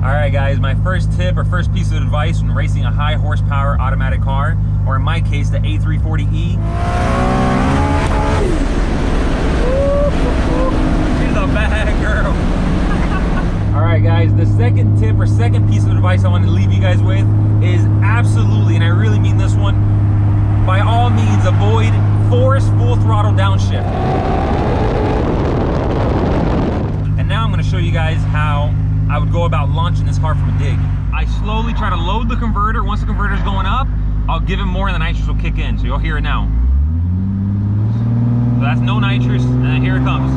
All right, guys, my first tip or first piece of advice when racing a high horsepower automatic car, or in my case, the A340E. She's a bad girl. All right, guys, the second tip or second piece of advice I want to leave you guys with is absolutely, and I really mean this one, by all means, avoid forced full throttle downshift. And now I'm going to show you guys how I would go about launching this car from a dig. I slowly try to load the converter. Once the converter is going up, I'll give it more and the nitrous will kick in. So you'll hear it now. So that's no nitrous, and here it comes.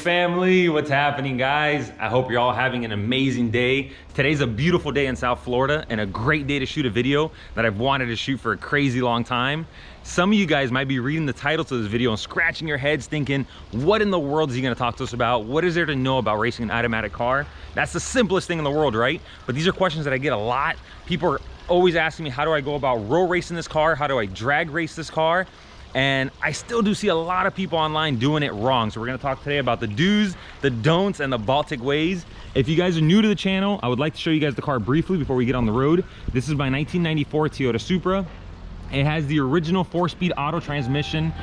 Family, what's happening, guys? I hope you're all having an amazing day. Today's a beautiful day in South Florida and a great day to shoot a video that I've wanted to shoot for a crazy long time. Some of you guys might be reading the title to this video and scratching your heads thinking, what in the world is he going to talk to us about? What is there to know about racing an automatic car? That's the simplest thing in the world, right? But these are questions that I get a lot. People are always asking me, how do I go about roll racing this car? How do I drag race this car? And I still do see a lot of people online doing it wrong. So we're gonna talk today about the do's, the don'ts, and the Baltic ways. If you guys are new to the channel, I would like to show you guys the car briefly before we get on the road. This is my 1994 Toyota Supra. It has the original 4-speed auto transmission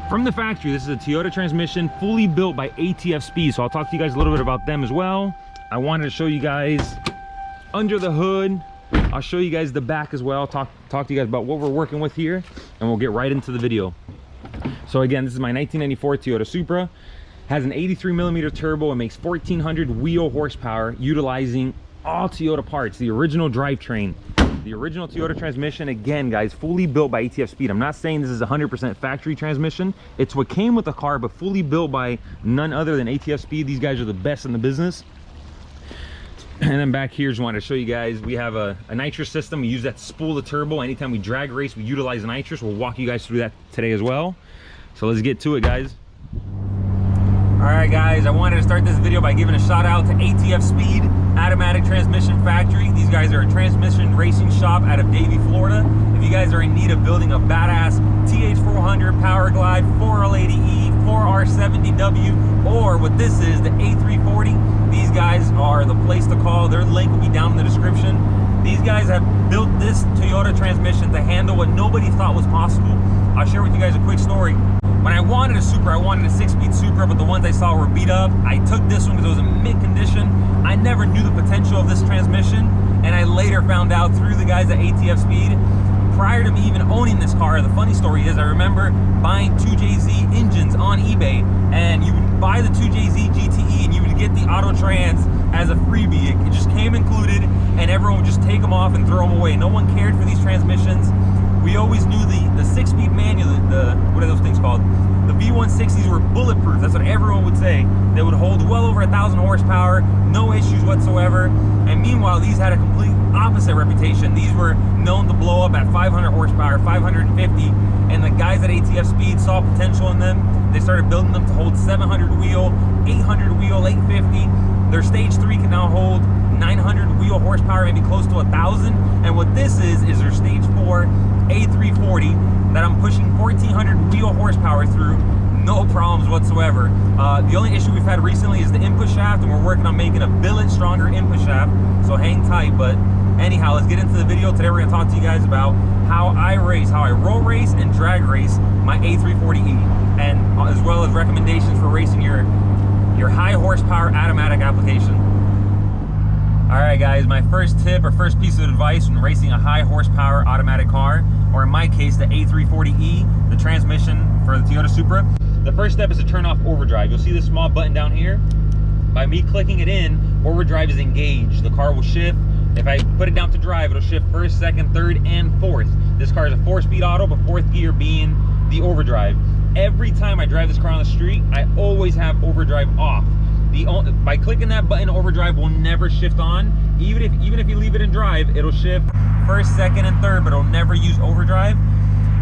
from the factory. This is a Toyota transmission fully built by ATF Speed. So I'll talk to you guys a little bit about them as well. I wanted to show you guys under the hood. I'll show you guys the back as well. Talk to you guys about what we're working with here, and we'll get right into the video. So again, this is my 1994 Toyota Supra. Has an 83mm turbo and makes 1400 wheel horsepower utilizing all Toyota parts, the original drivetrain, the original Toyota transmission. Again, guys, fully built by ATF Speed. I'm not saying this is 100% factory transmission. It's what came with the car, but fully built by none other than ATF Speed. These guys are the best in the business. And then back here, just wanted to show you guys, we have a nitrous system. We use that to spool the turbo. Anytime we drag race, we utilize the nitrous. We'll walk you guys through that today as well. So let's get to it, guys. All right, guys, I wanted to start this video by giving a shout out to ATF Speed Automatic Transmission Factory. These guys are a transmission racing shop out of Davie, Florida. If you guys are in need of building a badass TH400 Power Glide 4L80E 4R70W, or what this is, the A340, these guys are the place to call. Their link will be down in the description. These guys have built this Toyota transmission to handle what nobody thought was possible. I'll share with you guys a quick story. When I wanted a Supra, I wanted a 6-speed Supra, but the ones I saw were beat up. I took this one because it was in mint condition. I never knew the potential of this transmission, and I later found out through the guys at ATF Speed. Prior to me even owning this car, the funny story is I remember buying 2JZ engines on eBay, and you would buy the 2JZ GTE and you would get the Auto Trans as a freebie. It just came included, and everyone would just take them off and throw them away. No one cared for these transmissions. We always knew the 6-speed manual, what are those things called? The V160s were bulletproof. That's what everyone would say. They would hold well over 1,000 horsepower, no issues whatsoever. And meanwhile, these had a complete opposite reputation. These were known to blow up at 500 horsepower, 550. And the guys at ATF Speed saw potential in them. They started building them to hold 700 wheel, 800 wheel, 850. Their stage 3 can now hold 900 wheel horsepower, maybe close to 1,000. And what this is their stage 4 A340 that I'm pushing 1,400 wheel horsepower through, no problems whatsoever. The only issue we've had recently is the input shaft, and we're working on making a billet stronger input shaft, so hang tight. But anyhow, let's get into the video. Today we're gonna talk to you guys about how I roll race and drag race my A340E, and as well as recommendations for racing your high horsepower automatic application. All right, guys, my first tip or first piece of advice when racing a high horsepower automatic car, or in my case, the A340E, the transmission for the Toyota Supra. The first step is to turn off overdrive. You'll see this small button down here. By me clicking it in, overdrive is engaged. The car will shift. If I put it down to drive, it'll shift first, second, third, and fourth. This car is a 4-speed auto, but 4th gear being the overdrive. Every time I drive this car on the street, I always have overdrive off. By clicking that button, overdrive will never shift on. Even if you leave it in drive, it'll shift first, second, and third, but it'll never use overdrive.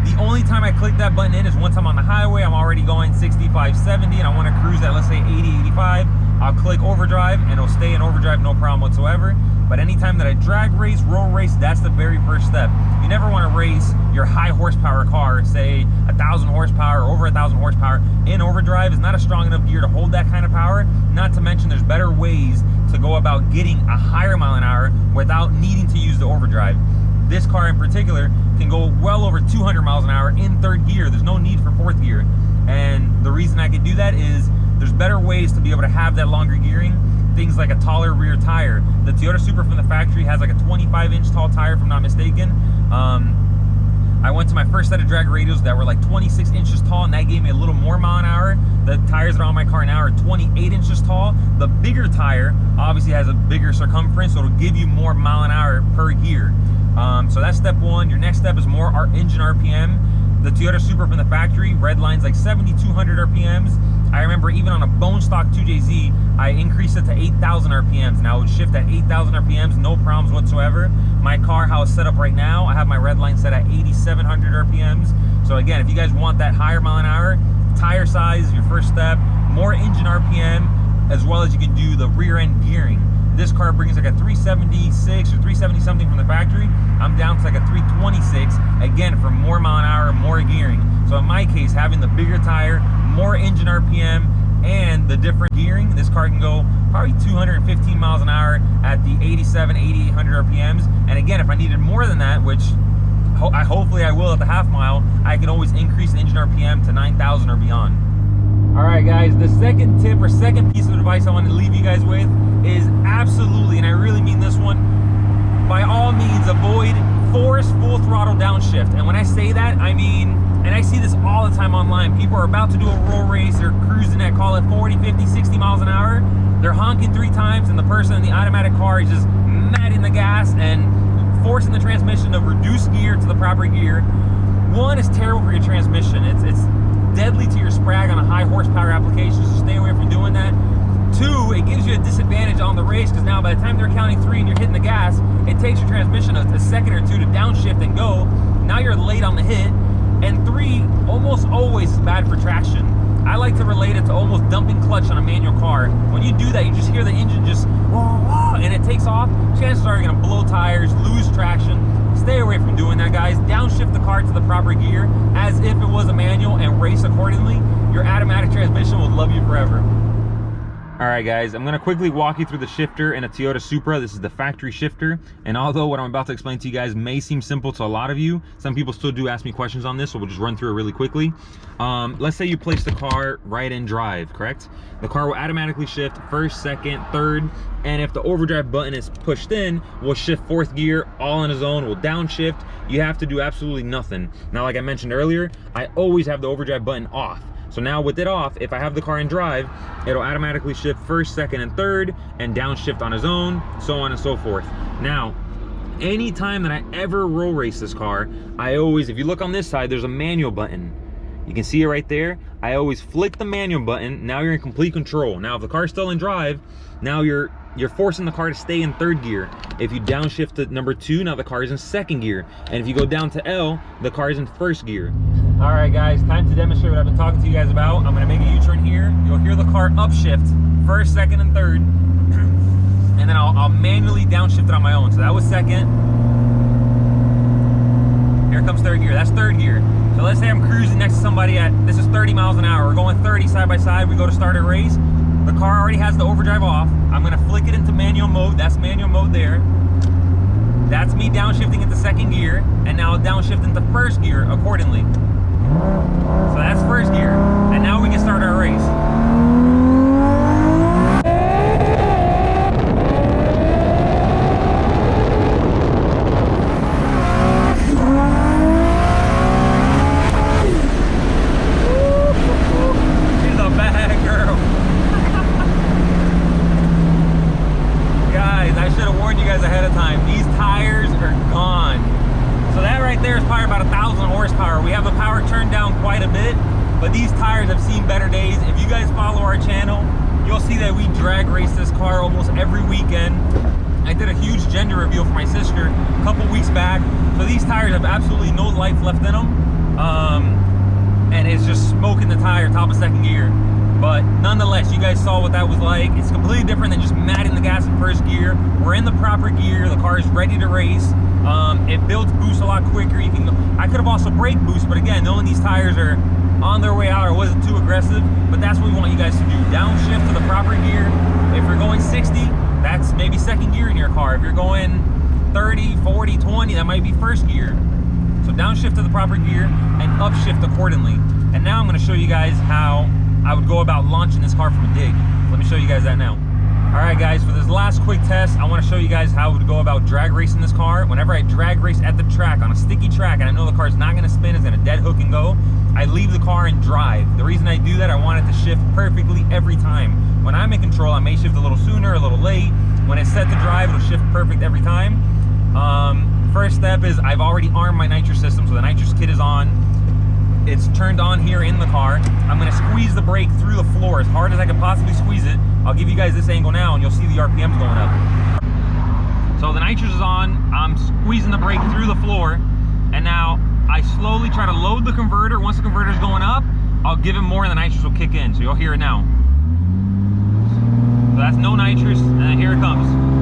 The only time I click that button in is once I'm on the highway, I'm already going 65, 70, and I want to cruise at, let's say, 80, 85. I'll click overdrive, and it'll stay in overdrive, no problem whatsoever. But anytime that I drag race, roll race, that's the very first step. You never want to race your high horsepower car, say 1,000 horsepower, over 1,000 horsepower. In overdrive is not a strong enough gear to hold that kind of power. Not to mention there's better ways to go about getting a higher mile an hour without needing to use the overdrive. This car in particular can go well over 200 miles an hour in third gear. There's no need for fourth gear. And the reason I can do that is there's better ways to be able to have that longer gearing. Things like a taller rear tire. The Toyota Supra from the factory has like a 25-inch tall tire, if I'm not mistaken. I went to my first set of drag radials that were like 26 inches tall, and that gave me a little more mile an hour. The tires that are on my car now are 28 inches tall. The bigger tire obviously has a bigger circumference, so it'll give you more mile an hour per gear. So that's step one. Your next step is more engine RPM. The Toyota Supra from the factory redlines like 7,200 RPMs. I remember even on a bone stock 2JZ, I increased it to 8,000 RPMs. Now it would shift at 8,000 RPMs, no problems whatsoever. My car, how it's set up right now, I have my redline set at 8,700 RPMs. So again, if you guys want that higher mile an hour, tire size is your first step, more engine RPM, as well as you can do the rear end gearing. This car brings like a 376 or 370 something from the factory. I'm down to like a 326, again, for more mile an hour, more gearing. So in my case, having the bigger tire, more engine RPM, and the different gearing, this car can go probably 215 miles an hour at the 87, 8,800 RPMs. And again, if I needed more than that, which hopefully I will at the half mile, I can always increase the engine RPM to 9,000 or beyond. All right, guys, the second tip or second piece of advice I want to leave you guys with is absolutely, and I really mean this one, by all means, avoid forced full throttle downshift. And when I say that, I mean, and I see this all the time online, people are about to do a roll race, they're cruising at, call it 40, 50, 60 miles an hour. They're honking 3 times, and the person in the automatic car is just mad in the gas and forcing the transmission to reduce gear to the proper gear. One, is terrible for your transmission. It's deadly to your sprag on a high horsepower application, so stay away from doing that. 2, it gives you a disadvantage on the race, because now by the time they're counting 3 and you're hitting the gas, it takes your transmission a second or 2 to downshift and go. Now you're late on the hit. And 3, almost always is bad for traction. I like to relate it to almost dumping clutch on a manual car. When you do that, you just hear the engine just whoa, whoa, and it takes off. Chances are you're gonna blow tires, lose traction. Stay away from doing that, guys. Downshift the car to the proper gear as if it was a manual and race accordingly. Your automatic transmission will love you forever. All right, guys, I'm gonna quickly walk you through the shifter in a Toyota Supra. This is the factory shifter. And although what I'm about to explain to you guys may seem simple to a lot of you, some people still do ask me questions on this, so we'll just run through it really quickly. Let's say you place the car right in drive, correct? The car will automatically shift first, second, third, and if the overdrive button is pushed in, we'll shift fourth gear all on its own. We'll downshift. You have to do absolutely nothing. Now, like I mentioned earlier, I always have the overdrive button off. So now with it off, if I have the car in drive, it'll automatically shift first, second, and third, and downshift on its own, so on and so forth. Now, anytime that I ever roll race this car, I always, if you look on this side, there's a manual button. You can see it right there. I always flick the manual button. Now you're in complete control. Now, if the car's still in drive, now you're forcing the car to stay in third gear. If you downshift to number 2, now the car is in second gear. And if you go down to L, the car is in first gear. All right, guys, time to demonstrate what I've been talking to you guys about. I'm gonna make a U-turn here. You'll hear the car upshift first, second, and third. And then I'll manually downshift it on my own. So that was second. Here comes third gear. That's third gear. So let's say I'm cruising next to somebody at, this is 30 miles an hour. We're going 30 side by side. We go to start a race. The car already has the overdrive off. I'm gonna flick it into manual mode. That's manual mode there. That's me downshifting into second gear. And now I'll downshift into first gear accordingly. So that's first gear. And now we can start our race. Ahead of time. These tires are gone. So that right there is probably about 1,000 horsepower. We have the power turned down quite a bit, but these tires have seen better days. If you guys follow our channel, you'll see that we drag race this car almost every weekend. I did a huge gender reveal for my sister a couple weeks back. So these tires have absolutely no life left in them. And it's just smoking the tire, top of second gear. But nonetheless, you guys saw what that was like. It's completely different than just matting the gas in first gear. We're in the proper gear. The car is ready to race. It builds boost a lot quicker. You can. I could have also brake boost, but again, knowing these tires are on their way out, I wasn't too aggressive. But that's what we want you guys to do. Downshift to the proper gear. If you're going 60, that's maybe second gear in your car. If you're going 30, 40, 20, that might be first gear. So downshift to the proper gear and upshift accordingly. And now I'm going to show you guys how I would go about launching this car from a dig. Let me show you guys that now. All right, guys, for this last quick test, I want to show you guys how I would go about drag racing this car. Whenever I drag race at the track, on a sticky track, and I know the car's not going to spin, it's going to dead hook and go, I leave the car and drive. The reason I do that, I want it to shift perfectly every time. When I'm in control, I may shift a little sooner, a little late. When it's set to drive, it'll shift perfect every time. First step is I've already armed my nitrous system, so the nitrous kit is on. It's turned on here in the car. I'm gonna squeeze the brake through the floor as hard as I can possibly squeeze it. I'll give you guys this angle now and you'll see the RPMs going up. So the nitrous is on, I'm squeezing the brake through the floor, and now I slowly try to load the converter. Once the converter's going up, I'll give it more and the nitrous will kick in. So you'll hear it now. So that's no nitrous, and then here it comes.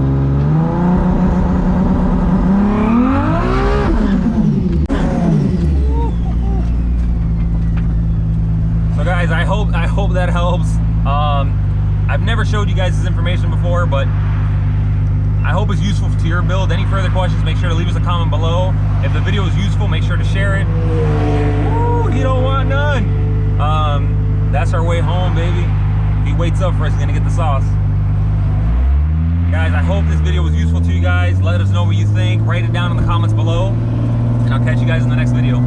So guys, I hope that helps. I've never showed you guys this information before, but I hope it's useful to your build. Any further questions, make sure to leave us a comment below. If the video is useful, make sure to share it. Ooh, you don't want none. That's our way home, baby. If he waits up for us, he's gonna get the sauce. Guys, I hope this video was useful to you guys. Let us know what you think. Write it down in the comments below, and I'll catch you guys in the next video.